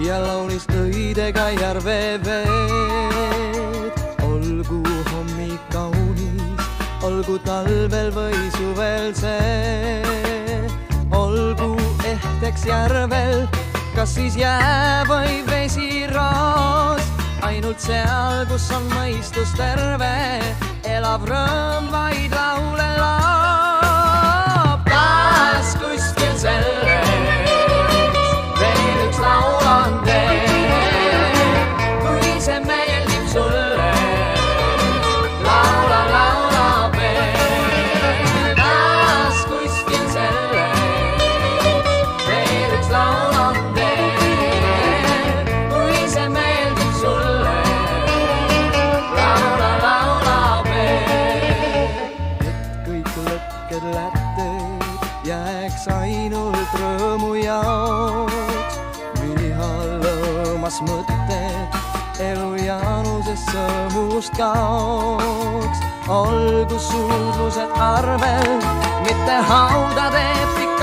ja laulis õidega järve veed. Olgu hommik kaunis, olgu talvel või suvel see, olgu ehteks järvel, kas siis jää või vesiroos. Ainult seal, kus on mõistus terve, elab rõõm vaid laule loob. Kas kuskil selles veel üks laul on tee, kui see meeldib sulle, laula, laula veel. Kas kuskil selles veel üks laul on tee, kui see meeldib sulle, laula, laula veel. Et kõik lõkked lätted jääks ainult rõõmu jaoks, viha lõõmas mõtted elu jaanusest sõõmust kaoks. Olgu suudlused arvel, mitte haudade pikk